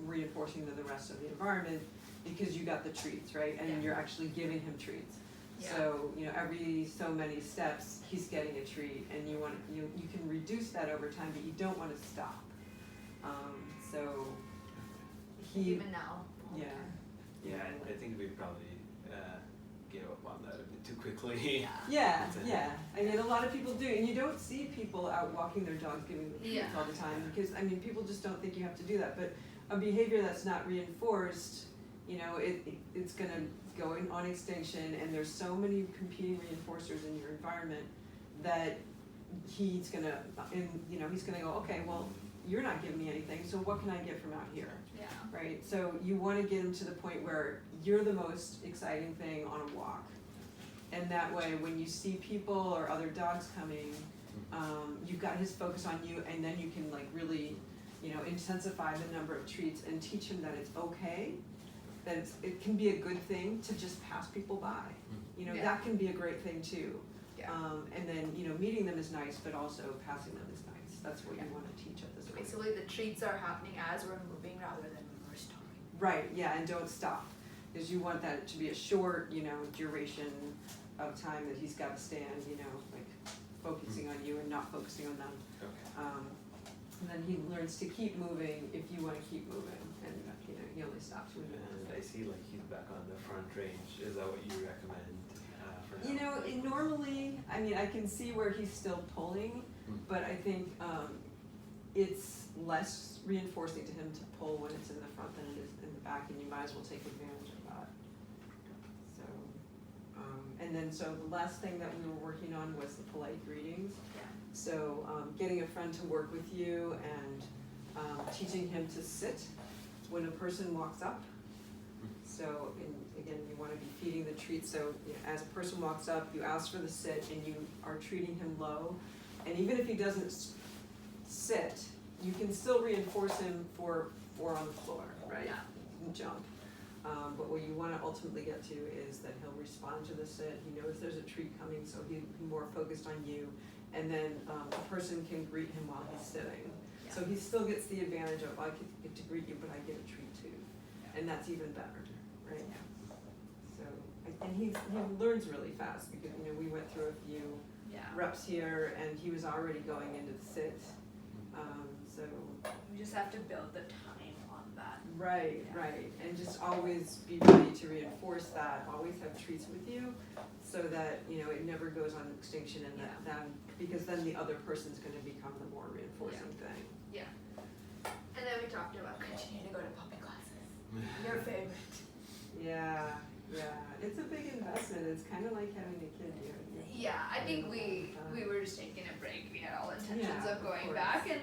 reinforcing than the rest of the environment, because you got the treats, right? And you're actually giving him treats. Yeah. So, every so many steps, he's getting a treat, and you can reduce that over time, but you don't want to stop. So even now. Yeah. Yeah, I think we probably gave up on that a bit too quickly. Yeah. I mean, a lot of people do, and you don't see people out walking their dogs giving them treats all the time, because people just don't think you have to do that. But a behavior that's not reinforced, it's gonna go on extinction, and there's so many competing reinforcers in your environment that he's gonna go, okay, well, you're not giving me anything, so what can I get from out here? Yeah. Right? So you want to get him to the point where you're the most exciting thing on a walk. And that way, when you see people or other dogs coming, you've got his focus on you, and then you can really, intensify the number of treats and teach him that it's okay, that it can be a good thing to just pass people by. That can be a great thing too. Yeah. And then, meeting them is nice, but also passing them is nice. That's what you want to teach at this point. Basically, the treats are happening as we're moving rather than when we're stopping. Right, yeah, and don't stop, because you want that to be a short, duration of time that he's got to stand, focusing on you and not focusing on them. Okay. And then he learns to keep moving if you want to keep moving, and he only stops when you want And to. I see he's back on the front range. Is that what you recommend for now? Normally, I can see where he's still pulling, but I think it's less reinforcing to him to pull when it's in the front than it is in the back, and you might as well take advantage of that. So the last thing that we were working on was the polite greetings. Yeah. So getting a friend to work with you, and teaching him to sit when a person walks up. So, again, you want to be feeding the treats. So as a person walks up, you ask for the sit, and you are treating him low. And even if he doesn't sit, you can still reinforce him for on the floor, right? Yeah. And jump. But what you want to ultimately get to is that he'll respond to the sit. He knows there's a treat coming, so he's more focused on you. And then a person can greet him while he's sitting. Yeah. So he still gets the advantage of, I get to greet you, but I get a treat too. Yeah. And that's even better, right? Yeah. So, and he learns really fast, because we went through a few reps here, and he was already going into the sit. So We just have to build the time on that. right, Yeah. right, and just always be ready to reinforce that. Always have treats with you, so that it never goes on extinction, and because then the other person's going to become the more reinforcing thing. Yeah. And then we talked about continuing to go to puppy classes. Your favorite. Yeah, it's a big investment. It's kind of like having a kid. Yeah, I think we were just taking a break. We had all intentions Yeah, of going of back, and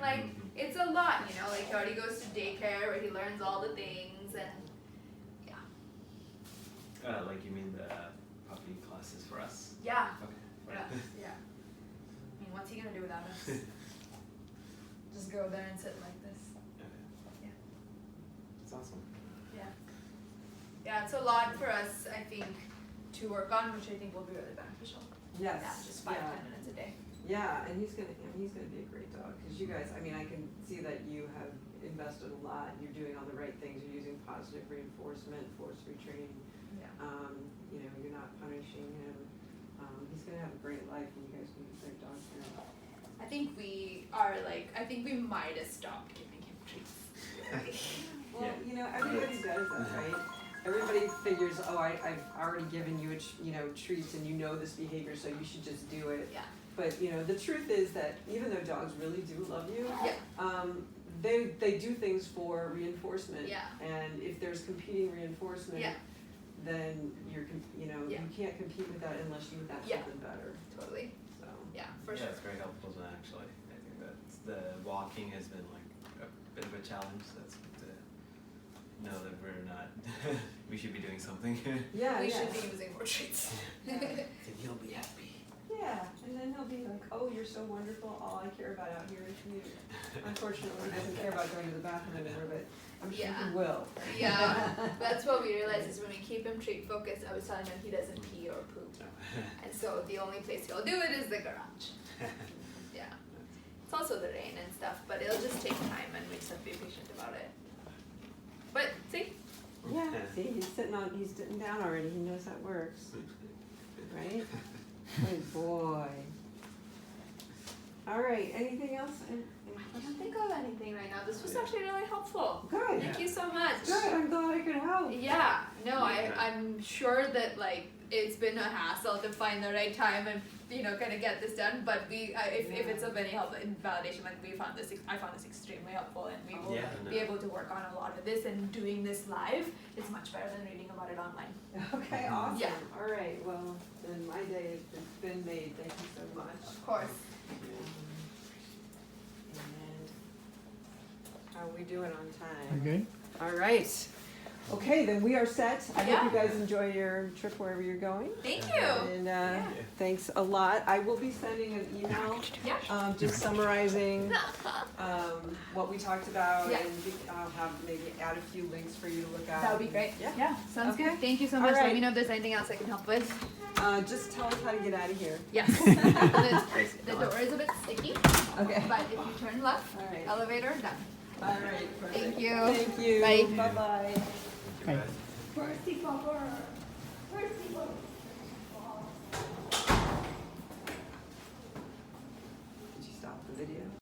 it's a lot, he already goes to daycare where he learns all the things, and You mean the puppy classes for us? yeah. Okay. Yeah. What's he gonna do without us? Just go there and sit like this. Okay. Yeah. That's awesome. Yeah, it's a lot for us, I think, to work on, which I think will be really beneficial. Yes. Yeah, just 5-10 minutes a day. Yeah, and he's gonna be a great dog, because you guys, I can see that you have invested a lot. You're doing all the right things. You're using positive reinforcement, force retraining. Yeah. You're not punishing him. He's gonna have a great life, and you guys can be great dog parents. I think we might have stopped giving him treats. Well, everybody does that, right? everybody figures, oh, I've already given you treats and you know this behavior, so you should just do it. Yeah. But the truth is that even though dogs really do love you, Yeah. they do things for reinforcement. Yeah. And if there's competing reinforcement, Yeah. then you Yeah. can't compete with that unless you have Yeah. something better. Totally. So Yeah, for Yeah, sure. it's very helpful actually. I think that the walking has been like a bit of a challenge. That's good to know that we're not, we should be doing something. yeah, We yeah. should be using more treats. Yeah. Then you'll be happy. Yeah, and then he'll be like, oh, you're so wonderful, all I care about out here is you. Unfortunately, he doesn't care about going to the bathroom anymore, but I'm sure Yeah. he will. Yeah, that's what we realized is when we keep him treat focused, I was telling him he doesn't pee or poop. And so the only place he'll do it is the garage. Yeah. It's also the rain and stuff, but it'll just take time and we just have to be patient about it. But see? Yeah, see, he's sitting down already, he knows that works, right? Good boy. All right, anything else? I can't think of anything right now. This was actually really helpful. Good. Thank you so much. Good, I'm glad I could help. Yeah, no, I'm sure that like it's been a hassle to find the right time and kind of get this done. But if it's of any help in validation, like I found this extremely helpful, and we will be able to work on a lot of this. And doing this live is much better than reading about it online. Okay, awesome. Yeah. All right, well, then my day has been made. Thank you so much. Of course. And how are we doing on time? Okay. All right. Okay, then we are set. I Yeah. hope you guys enjoy your trip wherever you're going. Thank you. And thanks a lot. I will be sending an email Yeah. just summarizing what we talked about, Yeah. and I'll have maybe add a few links for you to look at. That would be great. Yeah. Sounds Okay. good. Thank you so All much. Let right. me know if there's anything else I can help with. Just tell us how to get out of here. Yes. the door is a bit sticky, Okay. but if you turn left, All right. elevator, done. All right. Perfect. Thank you. Thank you. Bye. Bye-bye. Thank you, guys. Percy, Percy.